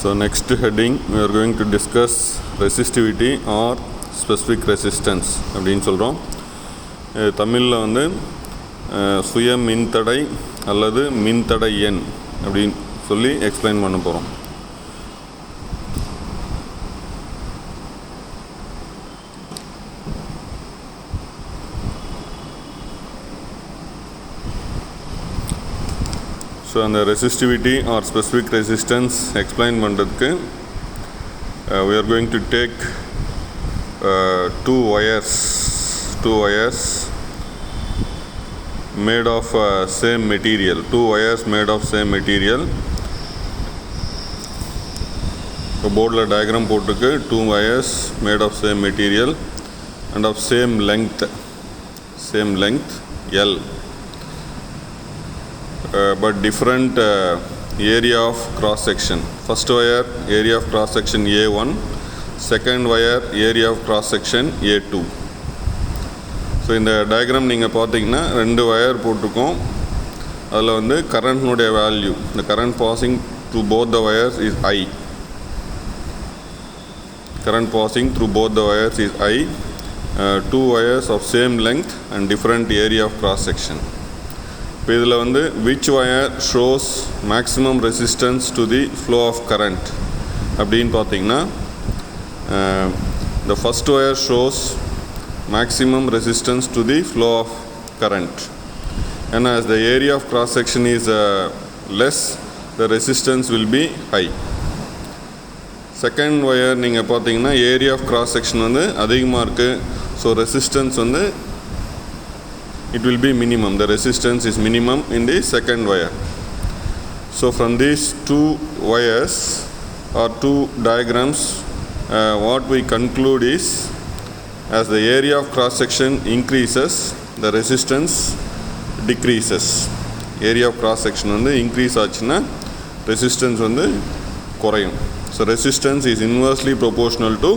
So next heading we are going to discuss resistivity or specific resistance அப்படின்னு சொல்கிறோம். தமிழில் வந்து சுய மின்தடை அல்லது மின்தடை எண் அப்படின்னு சொல்லி எக்ஸ்பிளைன் பண்ண போகிறோம். ஸோ அந்த resistivity or specific resistance explain பண்ணுறதுக்கு we are going to take two wires made of same material, two wires made of same material. இப்போ போர்டில் டயக்ராம் போட்டுருக்கு. two wires made of same material and of same length L, but different area of cross section. First wire area of cross section A1, second wire area of cross section A2. So இந்த diagram நீங்கள் பார்த்தீங்கன்னா ரெண்டு wire போட்டிருக்கோம். அதில் வந்து கரண்ட்னுடைய value, இந்த current passing through both the wires is I. Current passing through both the wires is I. Two wires of same length and different area of cross section. இப்போ இதில் வந்து which wire shows maximum resistance to the flow of current அப்படின்னு பார்த்தீங்கன்னா the first wire shows maximum resistance to the flow of current, and as the area of cross section is less, the resistance will be high. Second wire நீங்கள் பார்த்தீங்கன்னா area of cross section வந்து அதிகமாக இருக்குது. So resistance வந்து it will be minimum. The resistance is minimum in the second wire. So from these two wires or two diagrams, what we conclude is, as the area of cross section increases, the resistance decreases. Area of cross section வந்து increase ஆச்சுன்னா resistance வந்து குறையும். So resistance is inversely proportional to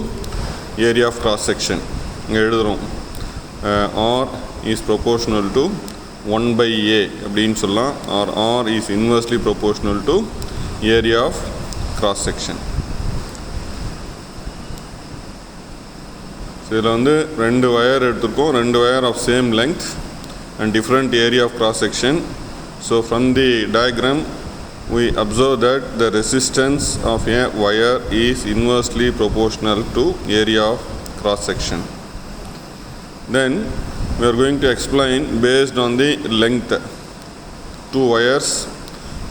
area of cross section. இங்கே எழுதுகிறோம் R is proportional to 1 by A அப்படின்னு சொல்லலாம், or R is inversely proportional to area of cross section. So இதில் வந்து ரெண்டு வயர் எடுத்துருக்கோம், ரெண்டு wire of same length and different area of cross section. So from the diagram we observe that the resistance of a wire is inversely proportional to area of cross section. Then we are going to explain based on the length. Two wires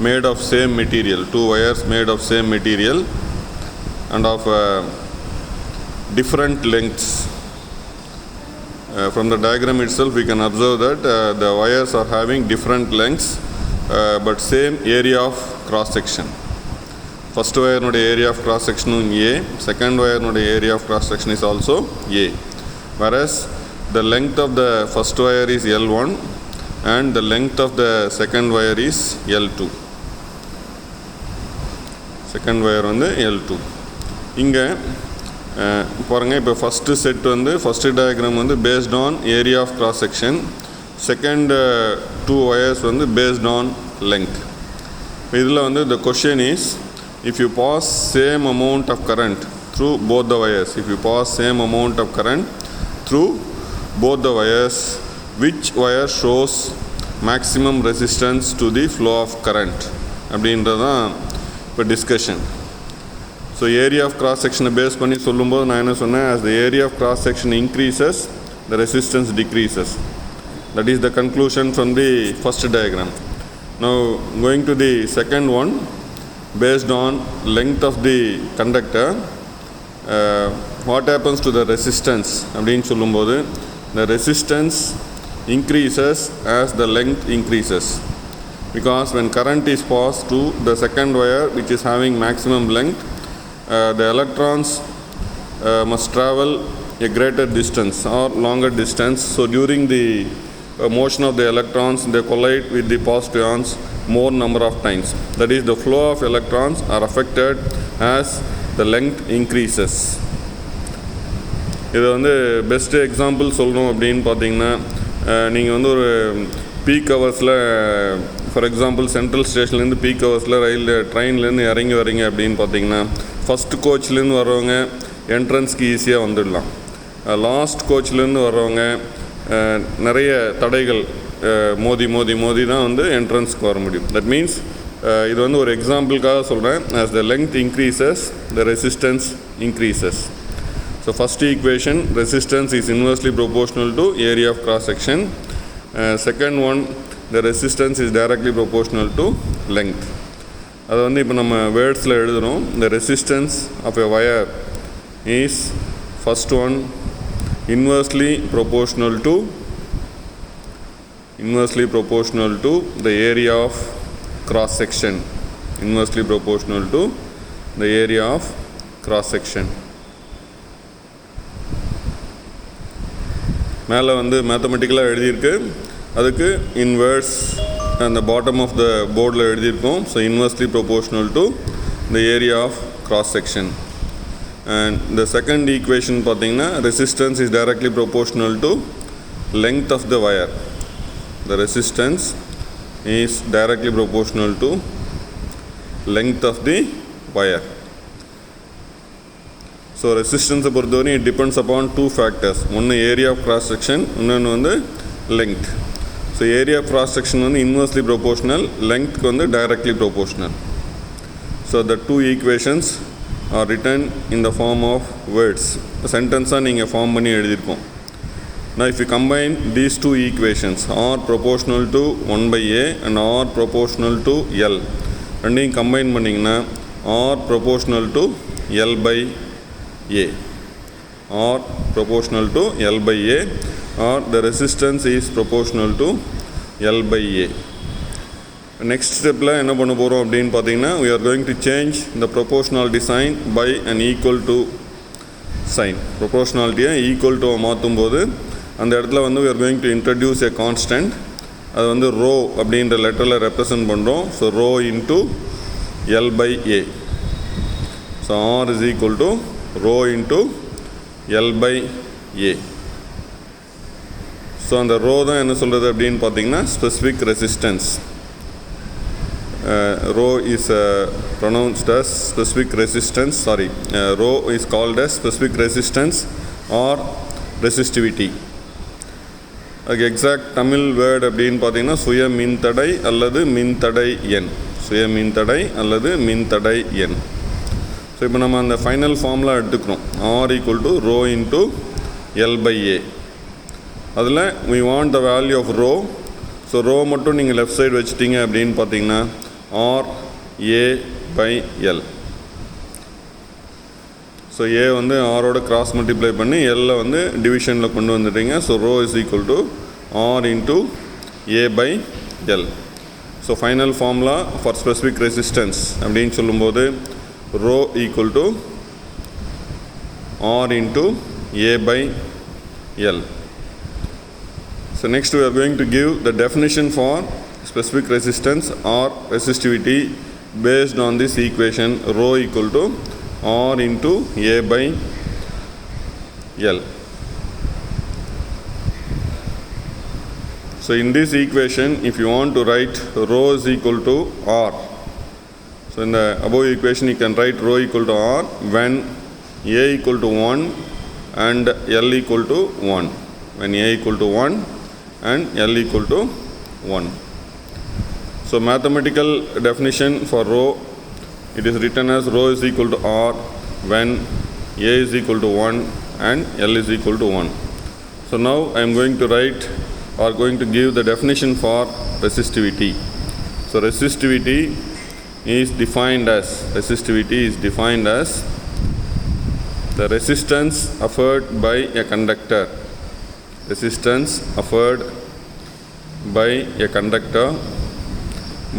made of same material, and of different lengths. From the diagram itself we can observe that the wires are having different lengths, but same area of cross section. First wire nude area of cross section A, second wire nude area of cross section is also A, whereas the length of the first wire is L1 and the length of the second wire is L2. Second wire வந்து L2. இங்கே பாருங்கள், இப்போ first set வந்து first diagram வந்து based on area of cross section, second two wires வந்து based on length. இதில் வந்து the question is, if you pass same amount of current through both the wires, both the wires, which wire shows maximum resistance to the flow of current அப்படின்றது தான் இப்போ discussion. So area of cross செக்ஷனை base பண்ணி சொல்லும்போது நான் என்ன சொன்னேன், as the area of cross section increases, the resistance decreases. That is the conclusion from the first diagram. Now going to the second one, based on length of the conductor, what happens to the resistance அப்படின்னு சொல்லும்போது, the resistance increases as the length increases, because when current is passed to the second wire which is having maximum length, the electrons must travel a greater distance or longer distance. So during the motion of the electrons, they collide with the positive ions more number of times. That is, the flow of electrons are affected as the length increases. இது வந்து best example சொல்லணும் அப்படின்னு பார்த்தீங்கன்னா, நீங்கள் வந்து ஒரு peak ஹவர்ஸில் for example central ஸ்டேஷன்லேருந்து பீக் ஹவர்ஸில் ட்ரெயின்லேருந்து இறங்கி வரீங்க அப்படின்னு பார்த்தீங்கன்னா ஃபஸ்ட் கோச்லேருந்து வர்றவங்க என்ட்ரன்ஸ்க்கு ஈஸியாக வந்துடலாம். லாஸ்ட் கோச்லேருந்து வர்றவங்க நிறைய தடைகள் மோதி தான் வந்து என்ட்ரன்ஸ்க்கு வர முடியும். தட் மீன்ஸ் இது வந்து ஒரு எக்ஸாம்பிளுக்காக சொல்கிறேன். as the length increases the resistance increases. So first equation, resistance is inversely proportional to area of cross section. Second one, the resistance is directly proportional to length. அது வந்து இப்போ நம்ம வேர்ட்ஸில் எழுதுகிறோம். the resistance of a wire is first one inversely proportional to the area of cross section. Inversely proportional to the area of cross section. மேலே வந்து மேத்தமெட்டிக்கலாக எழுதியிருக்கு, அதுக்கு inverse அந்த பாட்டம் ஆஃப் த போர்டில் எழுதியிருக்கோம். So inversely proportional to the area of cross section. And இந்த second equation பார்த்தீங்கன்னா resistance is directly proportional to length of the wire. The resistance is directly proportional to length of the wire. So resistance பொறுத்தவரை it depends upon two factors. ஒன்று area of cross section, இன்னொன்று வந்து length. So area of cross section வந்து inversely proportional, length வந்து directly proportional. So the two equations are written in the form of words. சென்டென்ஸாக நீங்கள் form பண்ணி எழுதியிருக்கோம். Now if you combine these two equations, R proportional to 1 by A and R proportional to L, ரெண்டையும் combine பண்ணிங்கன்னா R proportional to L by A, R proportional to L by A, or the resistance is proportional to L by A. Next stepல என்ன பண்ண போகிறோம் அப்படின்னு பார்த்தீங்கன்னா we are going to change the proportionality sign by an equal to sign. ப்ரொபோர்ஷனாலிட்டியை equal to மாற்றும் போது அந்த இடத்துல வந்து we are going to introduce a constant. அது வந்து rho அப்படின்ற லெட்டரில் ரெப்ரசன்ட் பண்ணுறோம். So rho into L by A. So R is equal to rho into L by A. So அந்த rho தான் என்ன சொல்கிறது அப்படின்னு பார்த்தீங்கன்னா specific resistance. Rho is pronounced as specific resistance. Rho is called as specific resistance or resistivity. அதுக்கு exact Tamil word அப்படின்னு பார்த்தீங்கன்னா சுய மின்தடை அல்லது மின்தடை எண். சுய மின்தடை அல்லது மின்தடை எண். ஸோ இப்போ நம்ம அந்த ஃபைனல் ஃபார்முலா எடுத்துக்கிறோம். R equal to rho into L by A. அதில் we want the value of rho. So rho மட்டும் நீங்கள் லெஃப்ட் சைடு வச்சுட்டீங்க அப்படின்னு பார்த்தீங்கன்னா R A by L. So A வந்து ஆரோட கிராஸ் மல்டிப்ளை பண்ணி எல்லை வந்து டிவிஷனில் கொண்டு வந்துட்டீங்க. So rho is equal to R into A by L. So final formula for specific resistance அப்படின்னு சொல்லும்போது rho equal to R into A by L. So next we are going to give the definition for specific resistance or resistivity based on this equation rho equal to R into A by L. So in this equation, if you want to write rho is equal to R, so in the above equation you can write rho equal to R when A equal to 1 and L equal to 1. When A equal to 1 and L equal to 1. So mathematical definition for rho, it is written as rho is equal to R when A is equal to 1 and L is equal to 1. So now I am going to write or going to give the definition for resistivity. So resistivity is defined as the resistance offered by a conductor. Resistance offered by a conductor.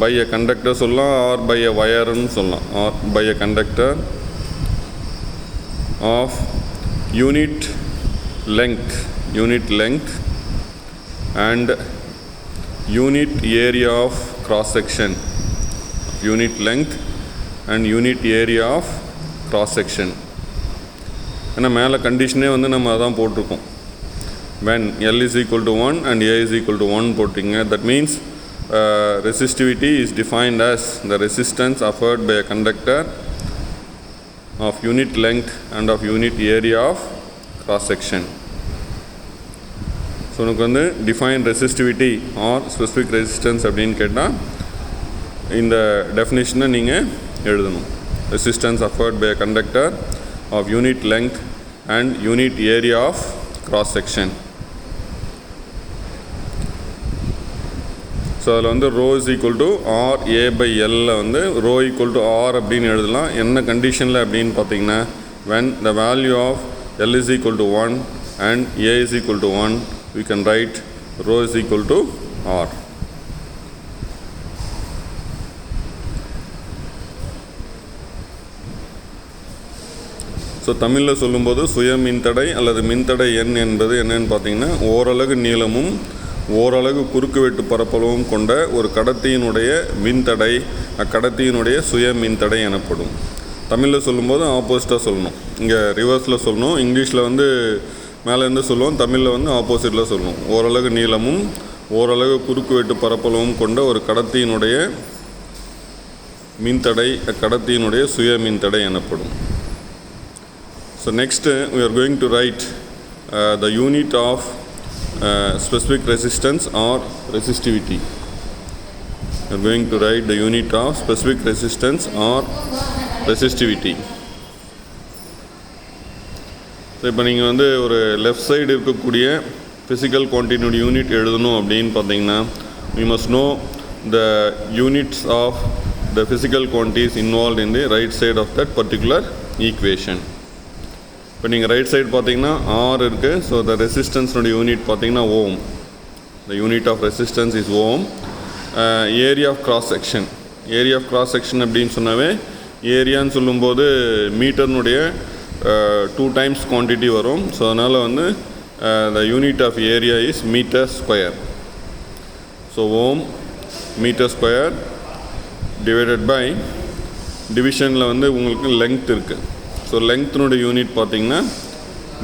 By a conductor சொல்லலாம் or by a wire ன்னு சொல்லலாம். Or by a conductor of unit length and unit area of cross section. Unit length and unit area of cross section. ஏன்னா மேலே கண்டிஷனே வந்து நம்ம அதான் போட்டிருக்கோம். when L is equal to 1 and A is equal to 1 போட்டிங்க, that means resistivity is defined as the resistance offered by a conductor of unit length and of unit area of cross section. So உனக்கு வந்து define resistivity or specific resistance அப்படின்னு கேட்டால் இந்த டெஃபினேஷனை நீங்கள் எழுதணும். Resistance afforded by conductor of unit length and unit area of cross section. So அதில் வந்து rho is equal to R A by எல்லில் வந்து ரோ ஈக்குவல் டு ஆர் அப்படின்னு எழுதலாம். என்ன கண்டிஷனில் அப்படின்னு பார்த்தீங்கன்னா when the value of L is equal to 1 and A is equal to 1, we can write rho is equal to R. So தமிழில் சொல்லும்போது சுய மின்தடை அல்லது மின்தடை எண் என்பது என்னன்னு பார்த்தீங்கன்னா ஓரலகு நீளமும் ஓரலகு குறுக்குவெட்டு பரப்பளவும் கொண்ட ஒரு கடத்தியினுடைய மின்தடை அக்கடத்தியினுடைய சுய மின்தடை எனப்படும். தமிழில் சொல்லும்போது ஆப்போசிட்டாக சொல்லணும், இங்கே ரிவர்ஸில் சொல்லணும். இங்கிலீஷில் வந்து மேலேருந்து சொல்லுவோம், தமிழில் வந்து ஆப்போசிட்டில் சொல்லணும். ஓரலகு நீளமும் ஓரலகு குறுக்குவெட்டு பரப்பளவும் கொண்ட ஒரு கடத்தியினுடைய மின்தடை அக்கடத்தியினுடைய சுய மின்தடை எனப்படும். So next we are going to write the unit of specific resistance or resistivity. We are going to write the unit of specific resistance or resistivity. So இப்போ நீங்கள் வந்து ஒரு லெஃப்ட் சைடு இருக்கக்கூடிய ஃபிசிக்கல் குவான்டிட்டியோட யூனிட் எழுதணும் அப்படின்னு பார்த்தீங்கன்னா we must know the units of the physical quantities involved in the right side of that particular equation. இப்போ நீங்கள் ரைட் சைடு பார்த்தீங்கன்னா ஆர் இருக்குது. ஸோ த ரெசிஸ்டன்ஸோடைய யூனிட் பார்த்தீங்கன்னா ohm. The unit of resistance is ohm. Area of cross section, area of cross section அப்படின்னு சொன்னாவே ஏரியான்னு சொல்லும்போது மீட்டர்னுடைய 2 டைம்ஸ் குவான்டிட்டி வரும். ஸோ அதனால் வந்து the unit of area is metre square. So ohm metre square divided by டிவிஷனில் வந்து உங்களுக்கு லெங்த் இருக்குது. ஸோ லெங்க்த்தினுடைய யூனிட் பார்த்திங்கன்னா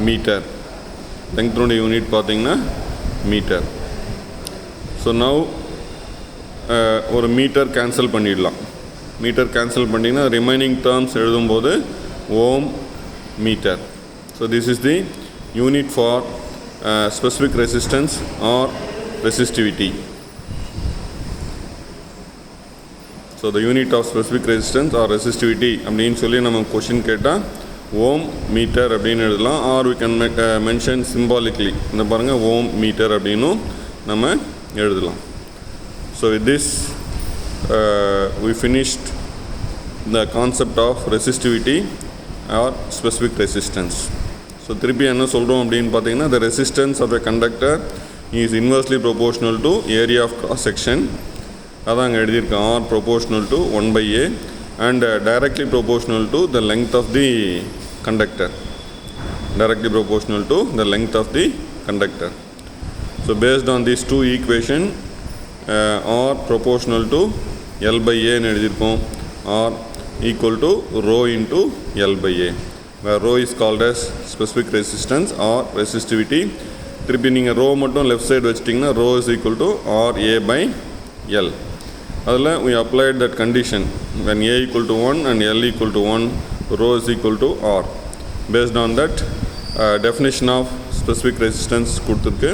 மீட்டர். லெங்க்த்தினுடைய யூனிட் பார்த்திங்கன்னா மீட்டர். ஸோ நவ் ஒரு மீட்டர் கேன்சல் பண்ணிடலாம். மீட்டர் கேன்சல் பண்ணிங்கன்னா ரிமைனிங் டேர்ம்ஸ் எழுதும்போது ohm metre. So this is the unit for specific resistance or resistivity. So the unit of specific resistance or resistivity அப்படின்னு சொல்லி நம்ம question கேட்டால் ohm metre அப்படின்னு எழுதலாம். Or we can mention symbolically, இந்த பாருங்கள் ஓம் மீட்டர் அப்படின்னும் நம்ம எழுதலாம். So with this we finished the concept of resistivity or specific resistance. So திருப்பி என்ன சொல்கிறோம் அப்படின்னு பார்த்தீங்கன்னா the resistance of a conductor is inversely proportional to area of cross section. அதான் அங்கே எழுதியிருக்கேன், R proportional to 1/A and directly proportional to the length of the conductor. Directly proportional to the length of the conductor. So based on these two equation, R proportional to L/A ன்னு எழுதியிருக்கோம், R equal to rho into L/A, where rho is called as specific resistance or resistivity. திருப்பி நீங்கள் rho மட்டும் left side வச்சிட்டிங்கன்னா rho is equal to RA/L. அதில் we applied that condition when A equal to 1 and L equal to 1, rho is equal to R. Based on that definition of specific resistance கொடுத்துருக்கு.